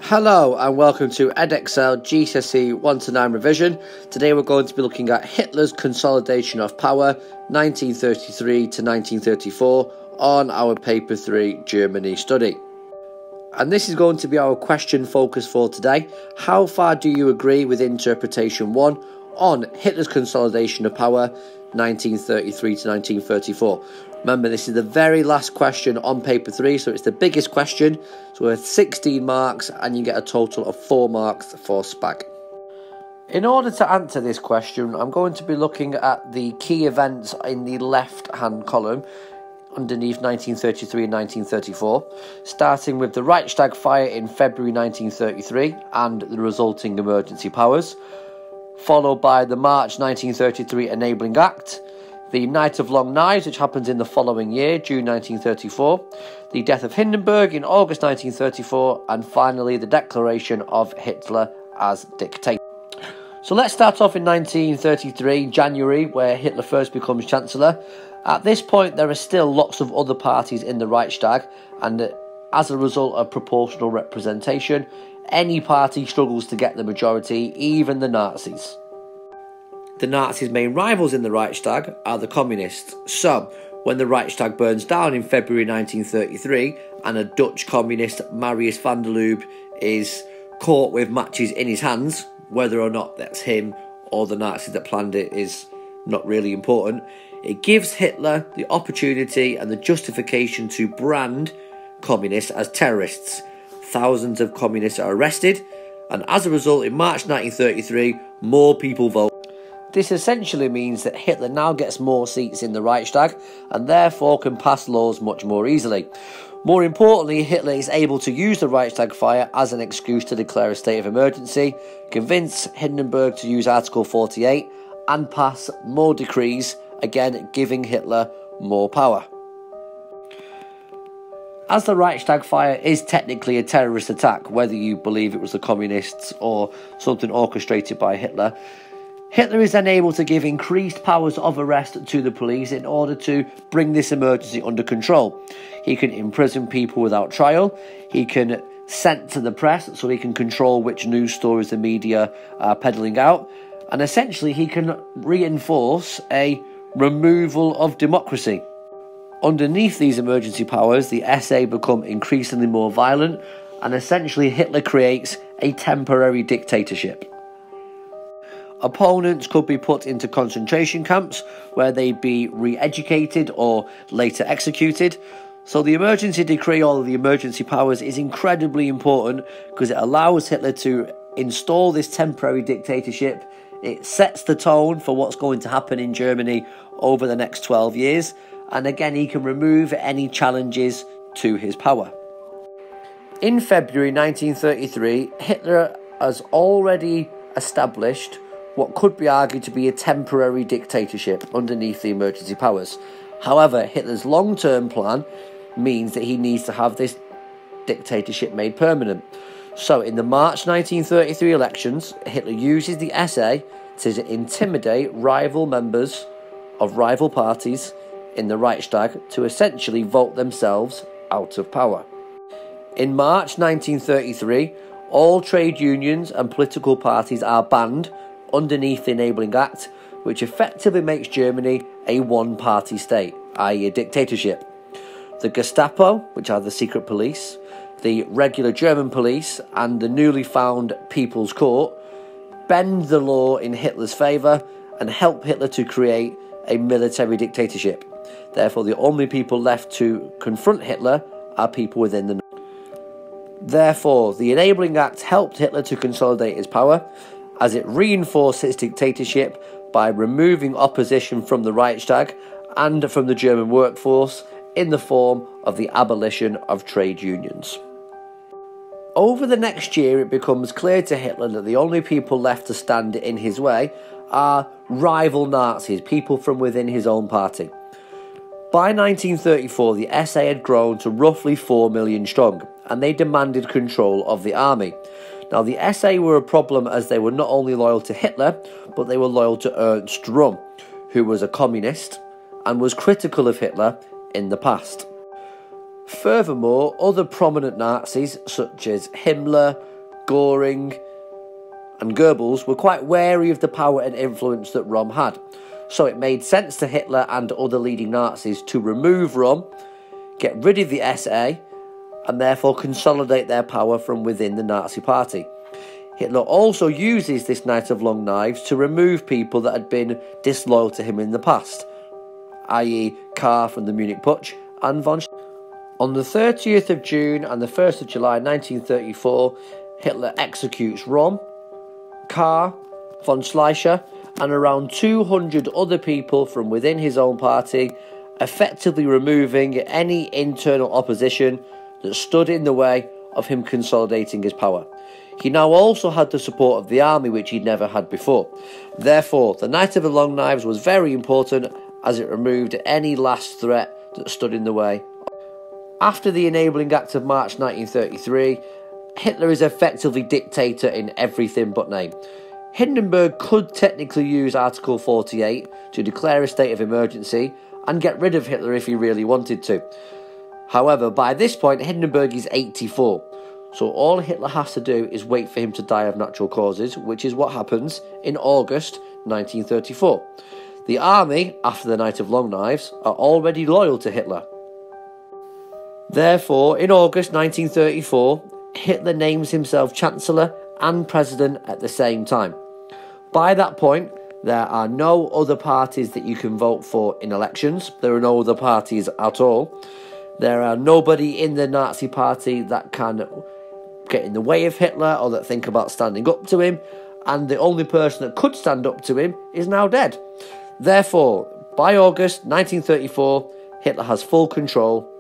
Hello and welcome to Edexcel GCSE 1 to 9 revision. Today we're going to be looking at Hitler's consolidation of power 1933 to 1934 on our paper 3 Germany study. And this is going to be our question focus for today. How far do you agree with interpretation 1 on Hitler's consolidation of power 1933 to 1934? Remember, this is the very last question on paper 3, so it's the biggest question. It's worth 16 marks and you get a total of 4 marks for SPAG. In order to answer this question, I'm going to be looking at the key events in the left-hand column underneath 1933 and 1934, starting with the Reichstag fire in February 1933 and the resulting emergency powers, followed by the March 1933 Enabling Act, the Night of Long Knives, which happens in the following year, June 1934, the death of Hindenburg in August 1934, and finally the declaration of Hitler as dictator. So let's start off in 1933, January, where Hitler first becomes Chancellor. At this point, there are still lots of other parties in the Reichstag, and as a result of proportional representation, any party struggles to get the majority, even the Nazis. The Nazis' main rivals in the Reichstag are the Communists. So, when the Reichstag burns down in February 1933 and a Dutch communist, Marius van der Lubbe, is caught with matches in his hands, whether or not that's him or the Nazis that planned it is not really important, it gives Hitler the opportunity and the justification to brand communists as terrorists. Thousands of communists are arrested, and as a result, in March 1933, more people vote. This essentially means that Hitler now gets more seats in the Reichstag and therefore can pass laws much more easily. More importantly, Hitler is able to use the Reichstag fire as an excuse to declare a state of emergency, convince Hindenburg to use Article 48 and pass more decrees, again giving Hitler more power. As the Reichstag fire is technically a terrorist attack, whether you believe it was the communists or something orchestrated by Hitler, Hitler is then able to give increased powers of arrest to the police in order to bring this emergency under control. He can imprison people without trial, he can censor the press so he can control which news stories the media are peddling out, and essentially he can reinforce a removal of democracy. Underneath these emergency powers, the SA become increasingly more violent, and essentially Hitler creates a temporary dictatorship. Opponents could be put into concentration camps where they'd be re-educated or later executed. So the emergency decree or the emergency powers is incredibly important because it allows Hitler to install this temporary dictatorship. It sets the tone for what's going to happen in Germany over the next 12 years. And again, he can remove any challenges to his power. In February 1933, Hitler has already established what could be argued to be a temporary dictatorship underneath the emergency powers. However, Hitler's long-term plan means that he needs to have this dictatorship made permanent. So in the March 1933 elections, Hitler uses the SA to intimidate rival members of rival parties in the Reichstag to essentially vote themselves out of power. In March 1933, all trade unions and political parties are banned underneath the Enabling Act, which effectively makes Germany a one-party state, i.e. a dictatorship. The Gestapo, which are the secret police, the regular German police, and the newly found People's Court bend the law in Hitler's favour and help Hitler to create a military dictatorship. Therefore, the only people left to confront Hitler are people within the... Therefore, the Enabling Act helped Hitler to consolidate his power, as it reinforced his dictatorship by removing opposition from the Reichstag and from the German workforce in the form of the abolition of trade unions. Over the next year, it becomes clear to Hitler that the only people left to stand in his way are rival Nazis, people from within his own party. By 1934, the SA had grown to roughly 4 million strong, and they demanded control of the army. Now, the SA were a problem as they were not only loyal to Hitler, but they were loyal to Ernst Röhm, who was a communist and was critical of Hitler in the past. Furthermore, other prominent Nazis such as Himmler, Göring and Goebbels were quite wary of the power and influence that Röhm had. So it made sense to Hitler and other leading Nazis to remove Röhm, get rid of the SA, and therefore consolidate their power from within the Nazi party. Hitler also uses this Knight of Long Knives to remove people that had been disloyal to him in the past, i.e. Kahr from the Munich Putsch and von Sch. On the 30th of June and the 1st of July 1934, Hitler executes Röhm, Kahr, von Schleicher and around 200 other people from within his own party, effectively removing any internal opposition that stood in the way of him consolidating his power. He now also had the support of the army, which he'd never had before. Therefore, the Knight of the Long Knives was very important as it removed any last threat that stood in the way. After the Enabling Act of March 1933, Hitler is effectively dictator in everything but name. Hindenburg could technically use Article 48 to declare a state of emergency and get rid of Hitler if he really wanted to. However, by this point, Hindenburg is 84, so all Hitler has to do is wait for him to die of natural causes, which is what happens in August 1934. The army, after the Night of Long Knives, are already loyal to Hitler. Therefore, in August 1934, Hitler names himself Chancellor and President at the same time. By that point, there are no other parties that you can vote for in elections. There are no other parties at all. There are nobody in the Nazi party that can get in the way of Hitler or that think about standing up to him. And the only person that could stand up to him is now dead. Therefore, by August 1934, Hitler has full control.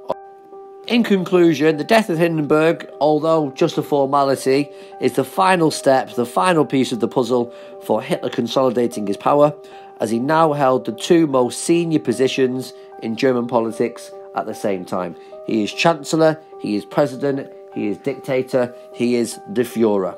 In conclusion, the death of Hindenburg, although just a formality, is the final step, the final piece of the puzzle for Hitler consolidating his power, as he now held the two most senior positions in German politics at the same time. He is Chancellor, he is President, he is Dictator, he is the Führer.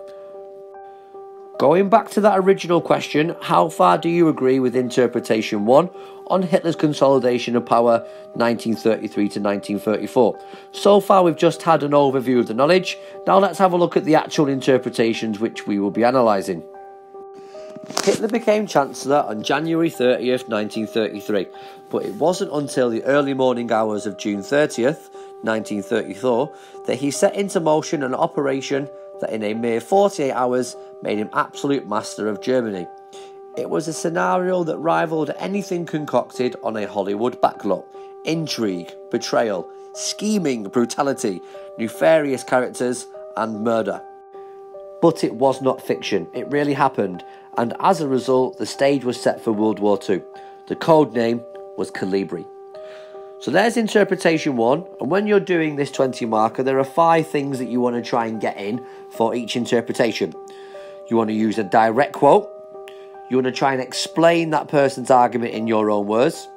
Going back to that original question, how far do you agree with interpretation 1 on Hitler's consolidation of power 1933 to 1934? So far we've just had an overview of the knowledge. Now let's have a look at the actual interpretations which we will be analysing. Hitler became Chancellor on January 30th, 1933, but it wasn't until the early morning hours of June 30th, 1934, that he set into motion an operation that in a mere 48 hours made him absolute master of Germany. It was a scenario that rivalled anything concocted on a Hollywood backlot. Intrigue, betrayal, scheming, brutality, nefarious characters and murder. But it was not fiction, it really happened, and as a result the stage was set for World War II. The code name was Calibri. So there's interpretation 1, and when you're doing this 20 marker, there are 5 things that you want to try and get in for each interpretation. You want to use a direct quote, you want to try and explain that person's argument in your own words,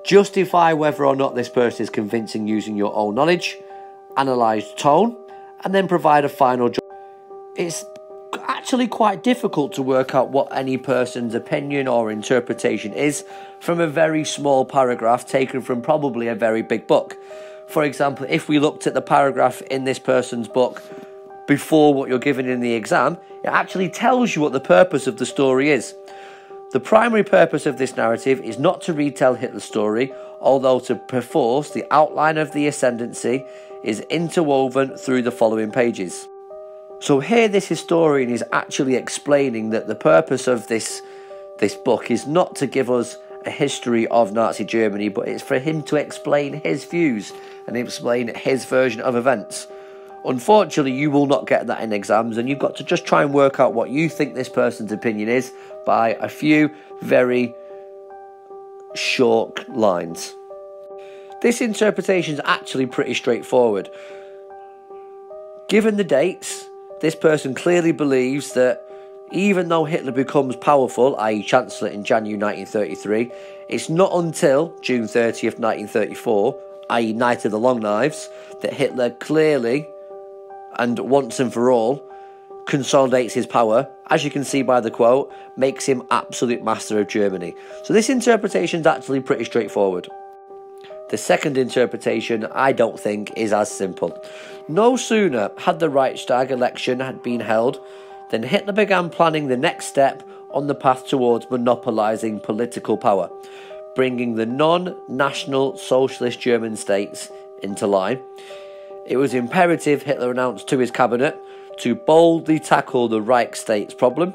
justify whether or not this person is convincing using your own knowledge, analyse tone, and then provide a final judgment. It's actually quite difficult to work out what any person's opinion or interpretation is from a very small paragraph taken from probably a very big book. For example, if we looked at the paragraph in this person's book before what you're given in the exam, it actually tells you what the purpose of the story is. The primary purpose of this narrative is not to retell Hitler's story, although to perforce the outline of the ascendancy is interwoven through the following pages. So here this historian is actually explaining that the purpose of this book is not to give us a history of Nazi Germany, but it's for him to explain his views and explain his version of events. Unfortunately, you will not get that in exams, and you've got to just try and work out what you think this person's opinion is by a few very short lines. This interpretation is actually pretty straightforward. Given the dates, this person clearly believes that even though Hitler becomes powerful, i.e. Chancellor in January 1933, it's not until June 30th, 1934, i.e. Night of the Long Knives, that Hitler clearly and once and for all consolidates his power, as you can see by the quote, makes him absolute master of Germany. So this interpretation is actually pretty straightforward. The second interpretation, I don't think, is as simple. No sooner had the Reichstag election had been held than Hitler began planning the next step on the path towards monopolising political power, bringing the non-national socialist German states into line. It was imperative, Hitler announced to his cabinet, to boldly tackle the Reich states problem.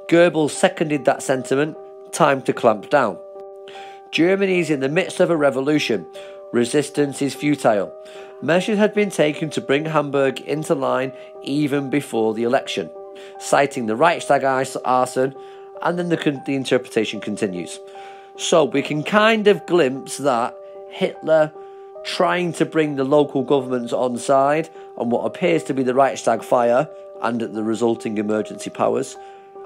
Goebbels seconded that sentiment. Time to clamp down. Germany is in the midst of a revolution. Resistance is futile. Measures had been taken to bring Hamburg into line even before the election, citing the Reichstag arson, and then the interpretation continues. So we can kind of glimpse that Hitler trying to bring the local governments on side on what appears to be the Reichstag fire and the resulting emergency powers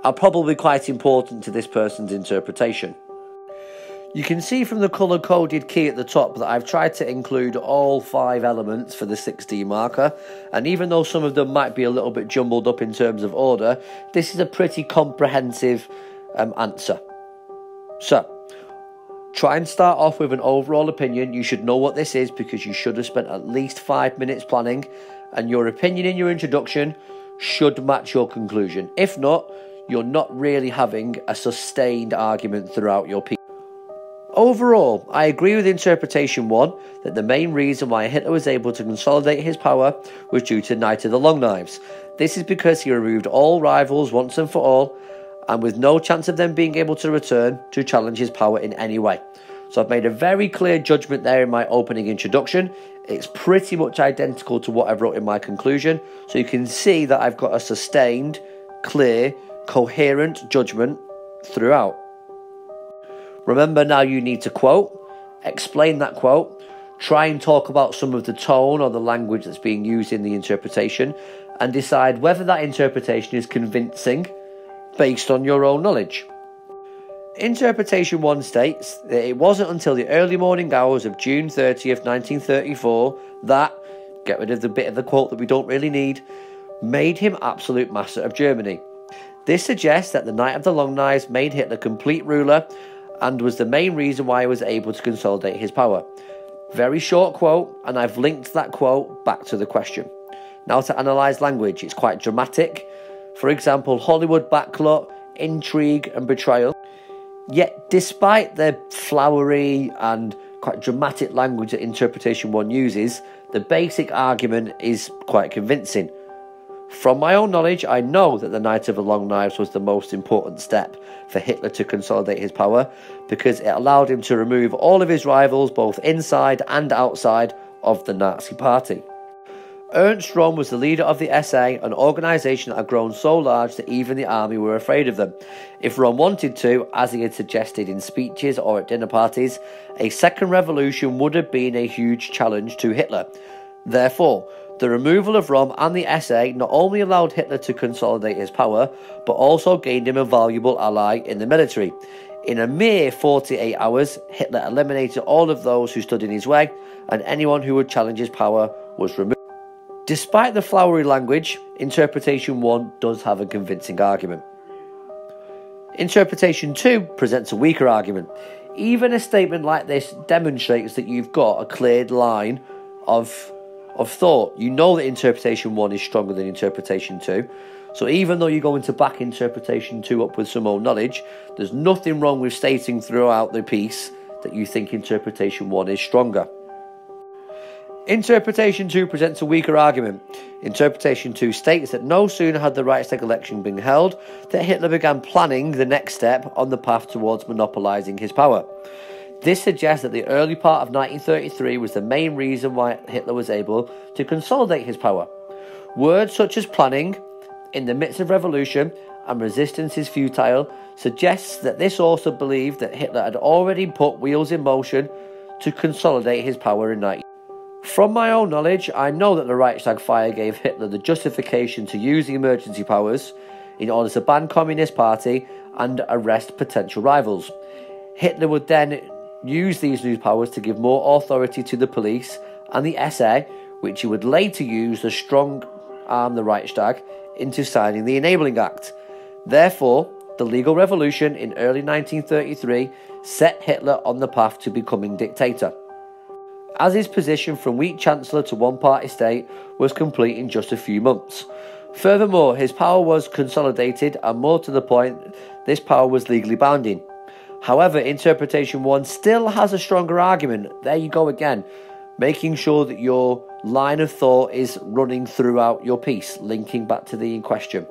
are probably quite important to this person's interpretation. You can see from the colour-coded key at the top that I've tried to include all 5 elements for the 6D marker, and even though some of them might be a little bit jumbled up in terms of order, this is a pretty comprehensive answer. So, try and start off with an overall opinion. You should know what this is because you should have spent at least 5 minutes planning, and your opinion in your introduction should match your conclusion. If not, you're not really having a sustained argument throughout your piece. Overall, I agree with interpretation 1 that the main reason why Hitler was able to consolidate his power was due to Night of the Long Knives. This is because he removed all rivals once and for all, and with no chance of them being able to return to challenge his power in any way. So I've made a very clear judgment there in my opening introduction. It's pretty much identical to what I wrote in my conclusion, so you can see that I've got a sustained, clear, coherent judgment throughout. Remember, now you need to quote, explain that quote, try and talk about some of the tone or the language that's being used in the interpretation, and decide whether that interpretation is convincing based on your own knowledge. Interpretation 1 states that it wasn't until the early morning hours of June 30th, 1934 that, get rid of the bit of the quote that we don't really need, made him absolute master of Germany. This suggests that the Night of the Long Knives made Hitler complete ruler and was the main reason why he was able to consolidate his power. Very short quote, and I've linked that quote back to the question. Now to analyse language, it's quite dramatic. For example, Hollywood backlot, intrigue and betrayal. Yet despite the flowery and quite dramatic language that interpretation 1 uses, the basic argument is quite convincing. From my own knowledge, I know that the Night of the Long Knives was the most important step for Hitler to consolidate his power because it allowed him to remove all of his rivals both inside and outside of the Nazi Party. Ernst Röhm was the leader of the SA, an organisation that had grown so large that even the army were afraid of them. If Röhm wanted to, as he had suggested in speeches or at dinner parties, a second revolution would have been a huge challenge to Hitler. Therefore, the removal of Röhm and the SA not only allowed Hitler to consolidate his power, but also gained him a valuable ally in the military. In a mere 48 hours, Hitler eliminated all of those who stood in his way, and anyone who would challenge his power was removed. Despite the flowery language, interpretation 1 does have a convincing argument. Interpretation 2 presents a weaker argument. Even a statement like this demonstrates that you've got a cleared line of thought. You know that interpretation 1 is stronger than interpretation 2. So even though you're going to back interpretation 2 up with some old knowledge, there's nothing wrong with stating throughout the piece that you think interpretation 1 is stronger. Interpretation 2 presents a weaker argument. Interpretation 2 states that no sooner had the Reichstag election been held that Hitler began planning the next step on the path towards monopolising his power. This suggests that the early part of 1933 was the main reason why Hitler was able to consolidate his power. Words such as planning, in the midst of revolution, and resistance is futile suggests that this author believed that Hitler had already put wheels in motion to consolidate his power in 1933. From my own knowledge, I know that the Reichstag fire gave Hitler the justification to use the emergency powers in order to ban Communist Party and arrest potential rivals. Hitler would then use these new powers to give more authority to the police and the SA, which he would later use to strong-arm the Reichstag into signing the Enabling Act. Therefore, the legal revolution in early 1933 set Hitler on the path to becoming dictator. as his position from weak chancellor to one-party state was complete in just a few months. Furthermore, his power was consolidated, and more to the point, this power was legally binding. However, interpretation 1 still has a stronger argument. There you go again, making sure that your line of thought is running throughout your piece, linking back to the in question.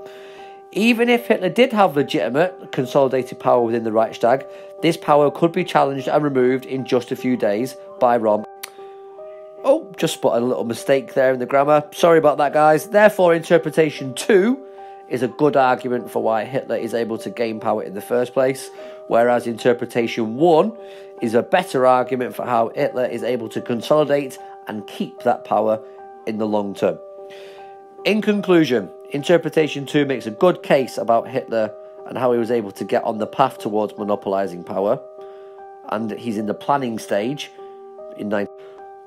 Even if Hitler did have legitimate consolidated power within the Reichstag, this power could be challenged and removed in just a few days by Rom. Oh, just spotted a little mistake there in the grammar. Sorry about that, guys. Therefore, interpretation 2 is a good argument for why Hitler is able to gain power in the first place, whereas interpretation 1 is a better argument for how Hitler is able to consolidate and keep that power in the long term. In conclusion, interpretation 2 makes a good case about Hitler and how he was able to get on the path towards monopolising power, and he's in the planning stage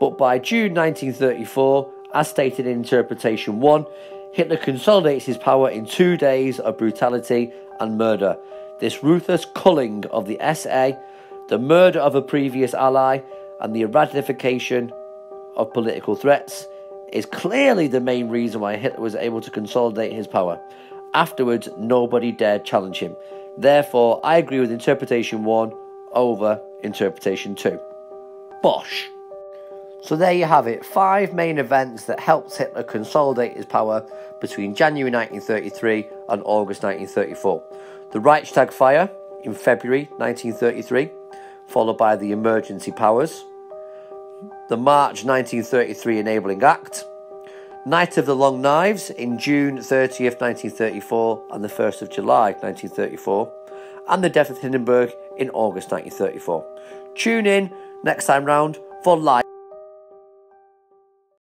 but by June 1934, as stated in interpretation 1, Hitler consolidates his power in 2 days of brutality and murder. This ruthless culling of the SA, the murder of a previous ally, and the eradication of political threats is clearly the main reason why Hitler was able to consolidate his power. Afterwards, nobody dared challenge him. Therefore, I agree with interpretation 1 over interpretation 2. Bosh! So there you have it, 5 main events that helped Hitler consolidate his power between January 1933 and August 1934. The Reichstag fire in February 1933, followed by the emergency powers. The March 1933 Enabling Act. Night of the Long Knives in June 30th 1934 and the 1st of July 1934. And the death of Hindenburg in August 1934. Tune in next time round for live.